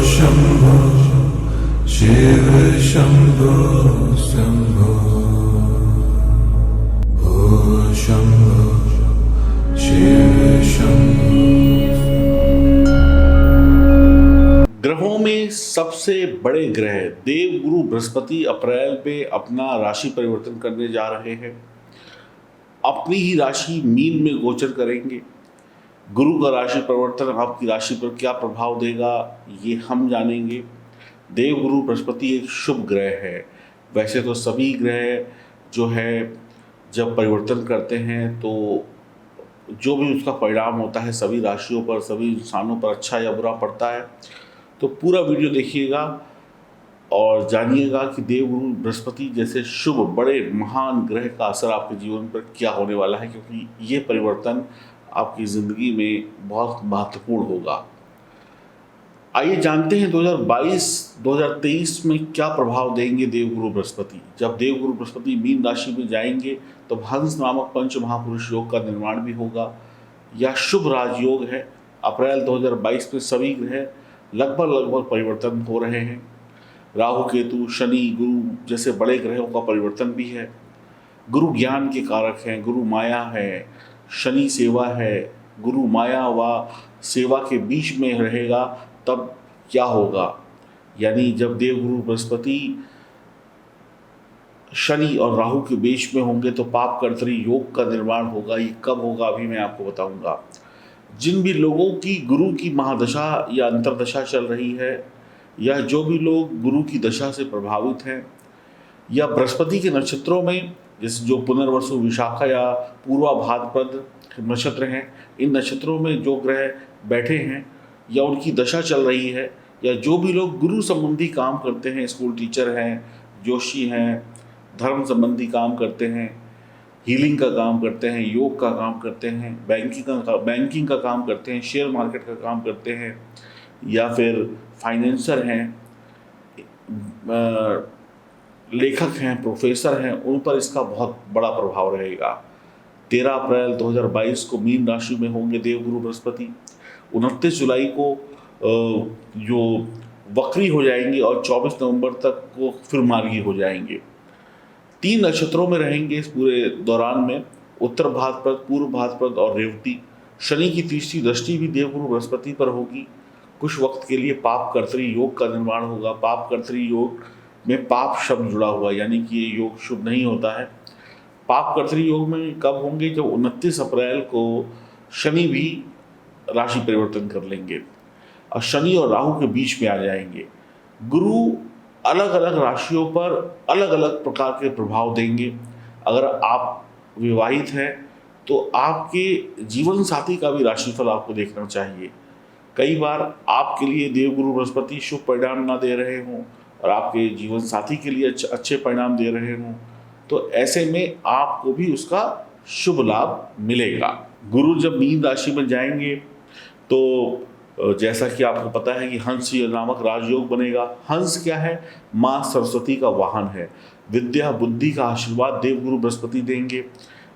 शंभो शिव शंभो शंभो भो शंभो शिव शंभो। ग्रहों में सबसे बड़े ग्रह देवगुरु बृहस्पति अप्रैल में अपना राशि परिवर्तन करने जा रहे हैं। अपनी ही राशि मीन में गोचर करेंगे। गुरु का राशि परिवर्तन आपकी राशि पर क्या प्रभाव देगा ये हम जानेंगे। देवगुरु बृहस्पति एक शुभ ग्रह है। वैसे तो सभी ग्रह जो है जब परिवर्तन करते हैं तो जो भी उसका परिणाम होता है सभी राशियों पर, सभी इंसानों पर अच्छा या बुरा पड़ता है। तो पूरा वीडियो देखिएगा और जानिएगा कि देवगुरु बृहस्पति जैसे शुभ बड़े महान ग्रह का असर आपके जीवन पर क्या होने वाला है, क्योंकि ये परिवर्तन आपकी ज़िंदगी में बहुत महत्वपूर्ण होगा। आइए जानते हैं 2022-2023 में क्या प्रभाव देंगे देवगुरु बृहस्पति। जब देवगुरु बृहस्पति मीन राशि में जाएंगे तो हंस नामक पंच महापुरुष योग का निर्माण भी होगा। यह शुभ राजयोग है। अप्रैल 2022 में सभी ग्रह लगभग परिवर्तन हो रहे हैं। राहु केतु शनि गुरु जैसे बड़े ग्रहों का परिवर्तन भी है। गुरु ज्ञान के कारक हैं, गुरु माया है, शनि सेवा है। गुरु माया व सेवा के बीच में रहेगा तब क्या होगा, यानी जब देवगुरु बृहस्पति शनि और राहु के बीच में होंगे तो पाप कर्तरी योग का निर्माण होगा। ये कब होगा अभी मैं आपको बताऊंगा। जिन भी लोगों की गुरु की महादशा या अंतरदशा चल रही है, या जो भी लोग गुरु की दशा से प्रभावित हैं, या बृहस्पति के नक्षत्रों में जैसे जो पुनर्वसु विशाखा या पूर्वा भाद्रपद नक्षत्र हैं, इन नक्षत्रों में जो ग्रह बैठे हैं या उनकी दशा चल रही है, या जो भी लोग गुरु संबंधी काम करते हैं, स्कूल टीचर हैं, जोशी हैं, धर्म संबंधी काम करते हैं, हीलिंग का काम करते हैं, योग का काम करते हैं, बैंकिंग का काम करते हैं, शेयर मार्केट का काम करते हैं, या फिर फाइनेंसर हैं, लेखक हैं, प्रोफेसर हैं, उन पर इसका बहुत बड़ा प्रभाव रहेगा। 13 अप्रैल 2022 को मीन राशि में होंगे देवगुरु बृहस्पति। 29 जुलाई को जो वक्री हो जाएंगे और 24 नवंबर तक वो फिर मार्गी हो जाएंगे। 3 नक्षत्रों में रहेंगे इस पूरे दौरान में, उत्तर भाद्रपद, पूर्व भाद्रपद और रेवती। शनि की तीसरी दृष्टि भी देवगुरु बृहस्पति पर होगी। कुछ वक्त के लिए पाप कर्तरी योग का निर्माण होगा। पाप कर्तरी योग में पाप शब्द जुड़ा हुआ, यानी कि ये योग शुभ नहीं होता है। पाप कर्तरी योग में कब होंगे, जब 29 अप्रैल को शनि भी राशि परिवर्तन कर लेंगे और शनि और राहु के बीच में आ जाएंगे। गुरु अलग अलग राशियों पर अलग अलग प्रकार के प्रभाव देंगे। अगर आप विवाहित हैं तो आपके जीवन साथी का भी राशिफल आपको देखना चाहिए। कई बार आपके लिए देवगुरु बृहस्पति शुभ परिणाम ना दे रहे हों और आपके जीवन साथी के लिए अच्छे परिणाम दे रहे हों, तो ऐसे में आपको भी उसका शुभ लाभ मिलेगा। गुरु जब मीन राशि में जाएंगे तो जैसा कि आपको पता है कि हंस नामक राजयोग बनेगा। हंस क्या है? माँ सरस्वती का वाहन है। विद्या बुद्धि का आशीर्वाद देवगुरु बृहस्पति देंगे।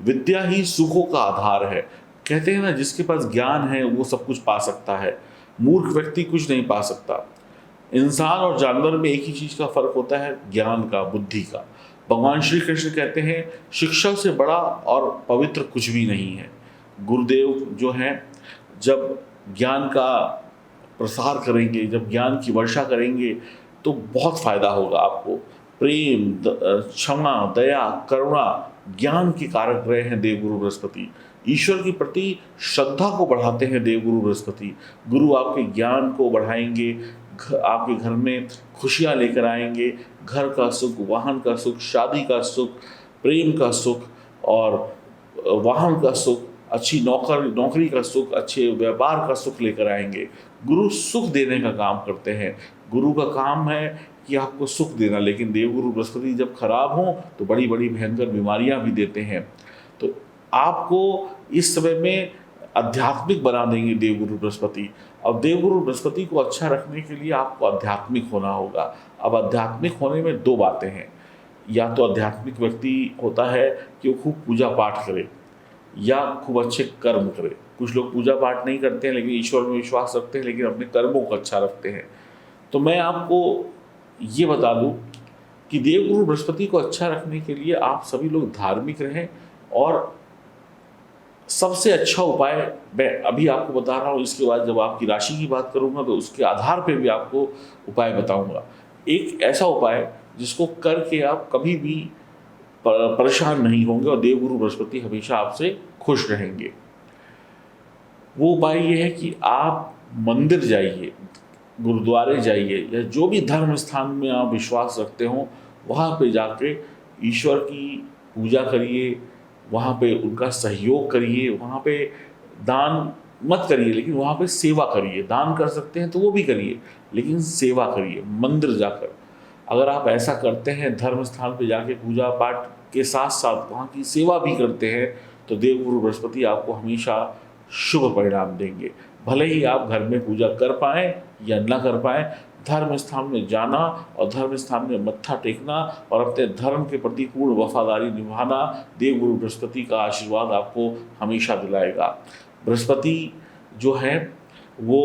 विद्या ही सुखों का आधार है। कहते हैं ना, जिसके पास ज्ञान है वो सब कुछ पा सकता है, मूर्ख व्यक्ति कुछ नहीं पा सकता। इंसान और जानवर में एक ही चीज़ का फर्क होता है, ज्ञान का, बुद्धि का। भगवान श्री कृष्ण कहते हैं शिक्षा से बड़ा और पवित्र कुछ भी नहीं है। गुरुदेव जो हैं जब ज्ञान का प्रसार करेंगे, जब ज्ञान की वर्षा करेंगे तो बहुत फायदा होगा आपको। प्रेम, क्षमा, दया, करुणा, ज्ञान के कारक ग्रह हैं देवगुरु बृहस्पति। ईश्वर के प्रति श्रद्धा को बढ़ाते हैं देवगुरु बृहस्पति। गुरु आपके ज्ञान को बढ़ाएंगे, आपके घर में खुशियाँ लेकर आएंगे। घर का सुख, वाहन का सुख, शादी का सुख, प्रेम का सुख और वाहन का सुख, अच्छी नौकरी का सुख, अच्छे व्यापार का सुख लेकर आएंगे। गुरु सुख देने का काम करते हैं। गुरु का काम है कि आपको सुख देना, लेकिन देवगुरु बृहस्पति जब खराब हों तो बड़ी बड़ी भयंकर बीमारियां भी देते हैं। तो आपको इस समय में आध्यात्मिक बना देंगे देवगुरु बृहस्पति। अब देवगुरु बृहस्पति को अच्छा रखने के लिए आपको आध्यात्मिक होना होगा। अब आध्यात्मिक होने में 2 बातें हैं। या तो आध्यात्मिक व्यक्ति होता है कि वो खूब पूजा पाठ करे या खूब अच्छे कर्म करे। कुछ लोग पूजा पाठ नहीं करते हैं लेकिन ईश्वर में विश्वास रखते हैं, लेकिन अपने कर्मों को अच्छा रखते हैं। तो मैं आपको ये बता दूं कि देवगुरु बृहस्पति को अच्छा रखने के लिए आप सभी लोग धार्मिक रहें, और सबसे अच्छा उपाय मैं अभी आपको बता रहा हूँ। इसके बाद जब आपकी राशि की बात करूँगा तो उसके आधार पे भी आपको उपाय बताऊँगा। एक ऐसा उपाय जिसको करके आप कभी भी परेशान नहीं होंगे और देवगुरु बृहस्पति हमेशा आपसे खुश रहेंगे। वो उपाय ये है कि आप मंदिर जाइए, गुरुद्वारे जाइए, या जो भी धर्म स्थान में आप विश्वास रखते हो वहाँ पे जाके ईश्वर की पूजा करिए, वहाँ पे उनका सहयोग करिए, वहाँ पे दान मत करिए लेकिन वहाँ पे सेवा करिए। दान कर सकते हैं तो वो भी करिए, लेकिन सेवा करिए मंदिर जाकर। अगर आप ऐसा करते हैं, धर्म स्थान पे जाके पूजा पाठ के साथ साथ वहाँ की सेवा भी करते हैं, तो देवगुरु बृहस्पति आपको हमेशा शुभ परिणाम देंगे। भले ही आप घर में पूजा कर पाएँ या न कर पाएँ, धर्म स्थान में जाना और धर्म स्थान में मत्था टेकना और अपने धर्म के प्रति पूर्ण वफादारी निभाना देवगुरु बृहस्पति का आशीर्वाद आपको हमेशा दिलाएगा। बृहस्पति जो है वो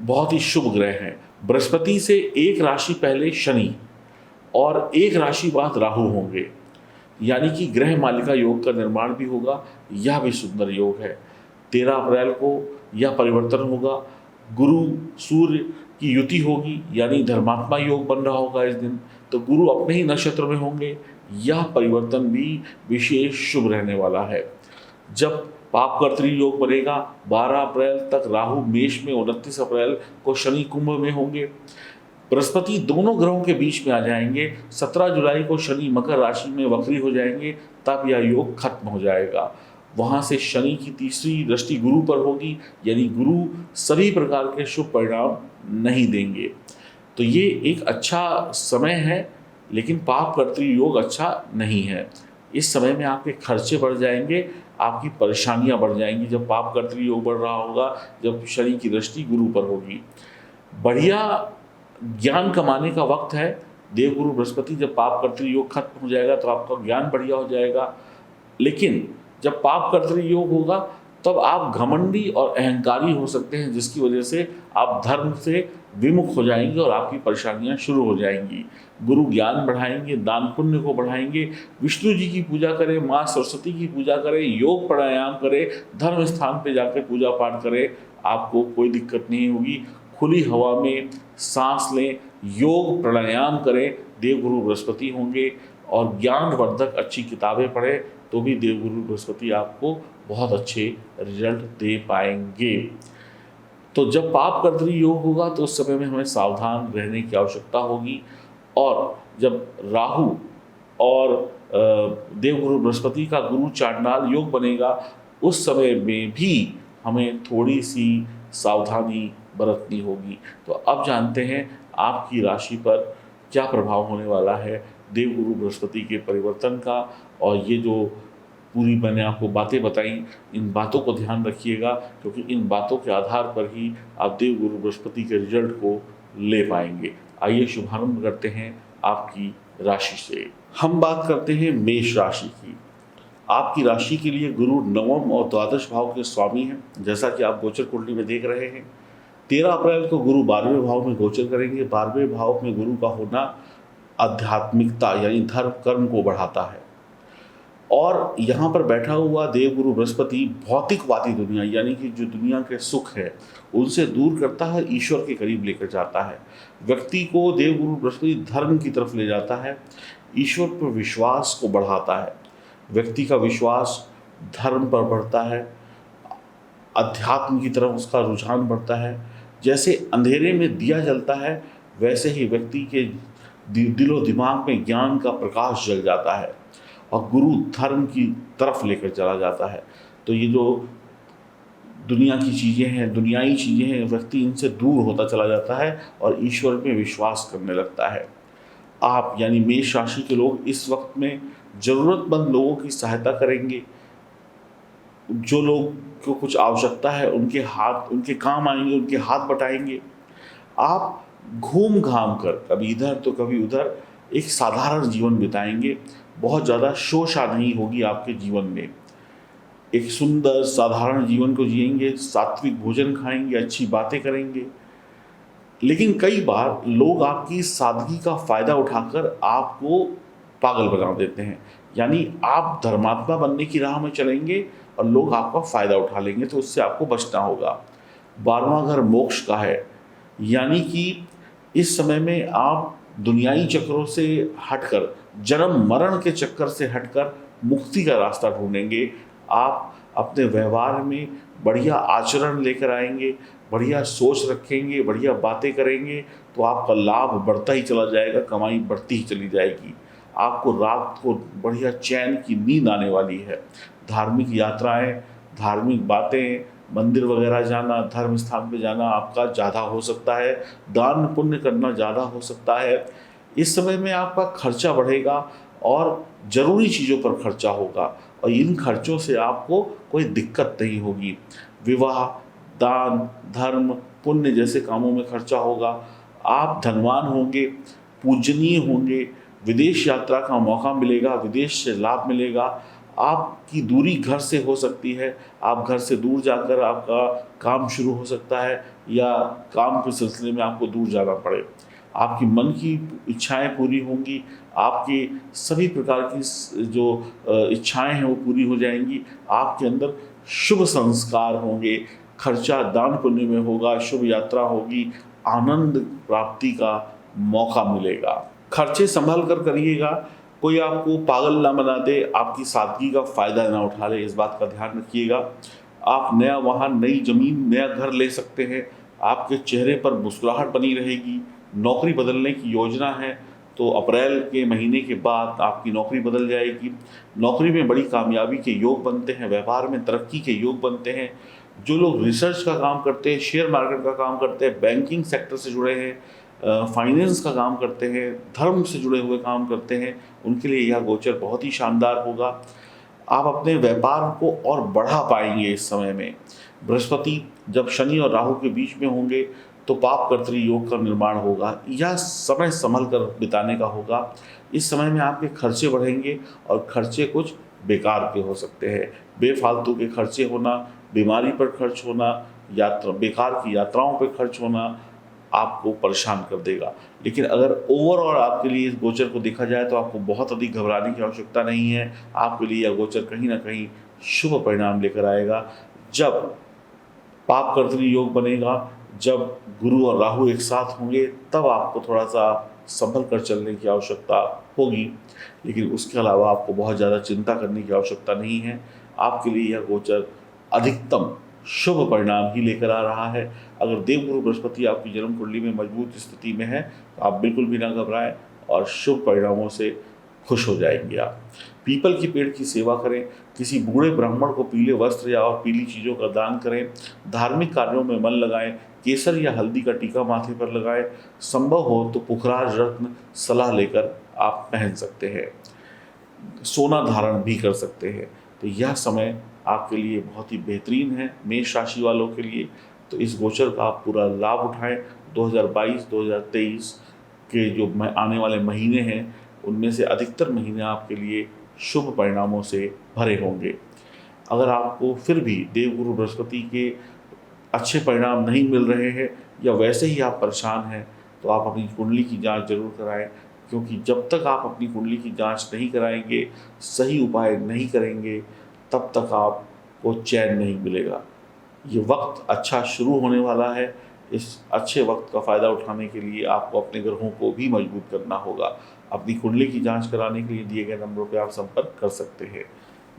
बहुत ही शुभ ग्रह हैं। बृहस्पति से एक राशि पहले शनि और एक राशि बाद राहु होंगे, यानी कि ग्रह मालिका योग का निर्माण भी होगा। यह भी सुंदर योग है। 13 अप्रैल को यह परिवर्तन होगा। गुरु सूर्य की युति होगी, यानी धर्मात्मा योग बन रहा होगा इस दिन। तो गुरु अपने ही नक्षत्र में होंगे। यह परिवर्तन भी विशेष शुभ रहने वाला है। जब पापकर्त्री योग बनेगा 12 अप्रैल तक राहु मेष में, 29 अप्रैल को शनि कुंभ में होंगे। बृहस्पति दोनों ग्रहों के बीच में आ जाएंगे। 17 जुलाई को शनि मकर राशि में वक्री हो जाएंगे, तब यह योग खत्म हो जाएगा। वहाँ से शनि की तीसरी दृष्टि गुरु पर होगी, यानी गुरु सभी प्रकार के शुभ परिणाम नहीं देंगे। तो ये एक अच्छा समय है, लेकिन पापकर्त्री योग अच्छा नहीं है। इस समय में आपके खर्चे बढ़ जाएंगे, आपकी परेशानियां बढ़ जाएंगी जब पापकर्त्री योग बढ़ रहा होगा, जब शनि की दृष्टि गुरु पर होगी। बढ़िया ज्ञान कमाने का वक्त है। देवगुरु बृहस्पति जब पापकर्त्री योग खत्म हो जाएगा तो आपका ज्ञान बढ़िया हो जाएगा। लेकिन जब पापकर्त्री योग होगा तब आप घमंडी और अहंकारी हो सकते हैं, जिसकी वजह से आप धर्म से विमुख हो जाएंगे और आपकी परेशानियां शुरू हो जाएंगी। गुरु ज्ञान बढ़ाएंगे, दान पुण्य को बढ़ाएंगे। विष्णु जी की पूजा करें, माँ सरस्वती की पूजा करें, योग प्राणायाम करें, धर्म स्थान पे जाकर पूजा पाठ करें, आपको कोई दिक्कत नहीं होगी। खुली हवा में सांस लें, योग प्राणायाम करें, देवगुरु बृहस्पति होंगे। और ज्ञानवर्धक अच्छी किताबें पढ़ें तो भी देवगुरु बृहस्पति आपको बहुत अच्छे रिजल्ट दे पाएंगे। तो जब पापकर्त्री योग होगा तो उस समय में हमें सावधान रहने की आवश्यकता होगी। और जब राहु और देवगुरु बृहस्पति का गुरु चांडाल योग बनेगा, उस समय में भी हमें थोड़ी सी सावधानी बरतनी होगी। तो अब जानते हैं आपकी राशि पर क्या प्रभाव होने वाला है देवगुरु बृहस्पति के परिवर्तन का। और ये जो पूरी मैंने आपको बातें बताई, इन बातों को ध्यान रखिएगा, क्योंकि इन बातों के आधार पर ही आप देवगुरु बृहस्पति के रिजल्ट को ले पाएंगे। आइए शुभारंभ करते हैं आपकी राशि से। हम बात करते हैं मेष राशि की। आपकी राशि के लिए गुरु नवम और द्वादश भाव के स्वामी हैं, जैसा कि आप गोचर कुंडली में देख रहे हैं। 13 अप्रैल को गुरु 12वें भाव में गोचर करेंगे। 12वें भाव में गुरु का होना आध्यात्मिकता यानी धर्म कर्म को बढ़ाता है। और यहाँ पर बैठा हुआ देवगुरु बृहस्पति भौतिकवादी दुनिया यानी कि जो दुनिया के सुख है उनसे दूर करता है, ईश्वर के करीब लेकर जाता है। व्यक्ति को देवगुरु बृहस्पति धर्म की तरफ ले जाता है, ईश्वर पर विश्वास को बढ़ाता है। व्यक्ति का विश्वास धर्म पर बढ़ता है, अध्यात्म की तरफ उसका रुझान बढ़ता है। जैसे अंधेरे में दिया जलता है, वैसे ही व्यक्ति के दिलो दिमाग में ज्ञान का प्रकाश जल जाता है और गुरु धर्म की तरफ लेकर चला जाता है। तो ये जो दुनिया की चीज़ें हैं, दुनियाई चीज़ें हैं, व्यक्ति इनसे दूर होता चला जाता है और ईश्वर में विश्वास करने लगता है। आप यानी मेष राशि के लोग इस वक्त में ज़रूरतमंद लोगों की सहायता करेंगे। जो लोग को कुछ आवश्यकता है उनके काम आएंगे, उनके हाथ बटाएंगे। आप घूम घाम कर कभी इधर तो कभी उधर एक साधारण जीवन बिताएंगे। बहुत ज़्यादा शोषा नहीं होगी आपके जीवन में। एक सुंदर साधारण जीवन को जिएंगे, सात्विक भोजन खाएंगे, अच्छी बातें करेंगे। लेकिन कई बार लोग आपकी सादगी का फ़ायदा उठाकर आपको पागल बना देते हैं। यानी आप धर्मात्मा बनने की राह में चलेंगे और लोग आपका फ़ायदा उठा लेंगे, तो उससे आपको बचना होगा। 12वां घर मोक्ष का है, यानी कि इस समय में आप दुनियाई चक्रों से हटकर, जन्म मरण के चक्कर से हटकर मुक्ति का रास्ता ढूंढेंगे। आप अपने व्यवहार में बढ़िया आचरण लेकर आएंगे, बढ़िया सोच रखेंगे, बढ़िया बातें करेंगे, तो आपका लाभ बढ़ता ही चला जाएगा, कमाई बढ़ती ही चली जाएगी। आपको रात को बढ़िया चैन की नींद आने वाली है। धार्मिक यात्राएं, धार्मिक बातें, मंदिर वगैरह जाना, धर्म स्थान पे जाना आपका ज़्यादा हो सकता है। दान पुण्य करना ज़्यादा हो सकता है। इस समय में आपका खर्चा बढ़ेगा और ज़रूरी चीज़ों पर खर्चा होगा, और इन खर्चों से आपको कोई दिक्कत नहीं होगी। विवाह, दान, धर्म, पुण्य जैसे कामों में खर्चा होगा। आप धनवान होंगे, पूजनीय होंगे, विदेश यात्रा का मौका मिलेगा, विदेश से लाभ मिलेगा। आपकी दूरी घर से हो सकती है, आप घर से दूर जाकर आपका काम शुरू हो सकता है, या काम के सिलसिले में आपको दूर जाना पड़े। आपकी मन की इच्छाएं पूरी होंगी, आपकी सभी प्रकार की जो इच्छाएं हैं वो पूरी हो जाएंगी। आपके अंदर शुभ संस्कार होंगे, खर्चा दान पुण्य में होगा, शुभ यात्रा होगी, आनंद प्राप्ति का मौका मिलेगा। खर्चे संभल कर करिएगा, कोई आपको पागल ना बना दे, आपकी सादगी का फ़ायदा ना उठा ले, इस बात का ध्यान रखिएगा। आप नया वाहन, नई ज़मीन, नया घर ले सकते हैं। आपके चेहरे पर मुस्कुराहट बनी रहेगी। नौकरी बदलने की योजना है तो अप्रैल के महीने के बाद आपकी नौकरी बदल जाएगी। नौकरी में बड़ी कामयाबी के योग बनते हैं, व्यापार में तरक्की के योग बनते हैं। जो लोग रिसर्च का काम करते हैं, शेयर मार्केट का काम करते हैं, बैंकिंग सेक्टर से जुड़े हैं, फाइनेंस का काम करते हैं, धर्म से जुड़े हुए काम करते हैं, उनके लिए यह गोचर बहुत ही शानदार होगा। आप अपने व्यापार को और बढ़ा पाएंगे इस समय में। बृहस्पति जब शनि और राहु के बीच में होंगे तो पाप कर्तरी योग का निर्माण होगा। यह समय संभल कर बिताने का होगा। इस समय में आपके खर्चे बढ़ेंगे और खर्चे कुछ बेकार के हो सकते हैं। बेफालतू के खर्चे होना, बीमारी पर खर्च होना, बेकार की यात्राओं पर खर्च होना आपको परेशान कर देगा। लेकिन अगर ओवरऑल आपके लिए इस गोचर को देखा जाए तो आपको बहुत अधिक घबराने की आवश्यकता नहीं है। आपके लिए यह गोचर कहीं ना कहीं शुभ परिणाम लेकर आएगा। जब पाप कर्तरी योग बनेगा, जब गुरु और राहु एक साथ होंगे, तब आपको थोड़ा सा संभल कर चलने की आवश्यकता होगी। लेकिन उसके अलावा आपको बहुत ज़्यादा चिंता करने की आवश्यकता नहीं है। आपके लिए यह गोचर अधिकतम शुभ परिणाम ही लेकर आ रहा है। अगर देवगुरु बृहस्पति आपकी जन्म कुंडली में मजबूत स्थिति में है तो आप बिल्कुल भी ना घबराएं और शुभ परिणामों से खुश हो जाएंगे। आप पीपल की पेड़ की सेवा करें, किसी बूढ़े ब्राह्मण को पीले वस्त्र या और पीली चीज़ों का दान करें, धार्मिक कार्यों में मन लगाएं, केसर या हल्दी का टीका माथे पर लगाएं, संभव हो तो पुखराज रत्न सलाह लेकर आप पहन सकते हैं, सोना धारण भी कर सकते हैं। तो यह समय आपके लिए बहुत ही बेहतरीन है मेष राशि वालों के लिए। तो इस गोचर का आप पूरा लाभ उठाएं। 2022-2023 के जो आने वाले महीने हैं उनमें से अधिकतर महीने आपके लिए शुभ परिणामों से भरे होंगे। अगर आपको फिर भी देवगुरु बृहस्पति के अच्छे परिणाम नहीं मिल रहे हैं या वैसे ही आप परेशान हैं तो आप अपनी कुंडली की जांच जरूर कराएं, क्योंकि जब तक आप अपनी कुंडली की जांच नहीं कराएंगे, सही उपाय नहीं करेंगे, तब तक आपको चैन नहीं मिलेगा। ये वक्त अच्छा शुरू होने वाला है। इस अच्छे वक्त का फ़ायदा उठाने के लिए आपको अपने ग्रहों को भी मजबूत करना होगा। अपनी कुंडली की जांच कराने के लिए दिए गए नंबरों पर आप संपर्क कर सकते हैं।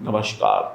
नमस्कार।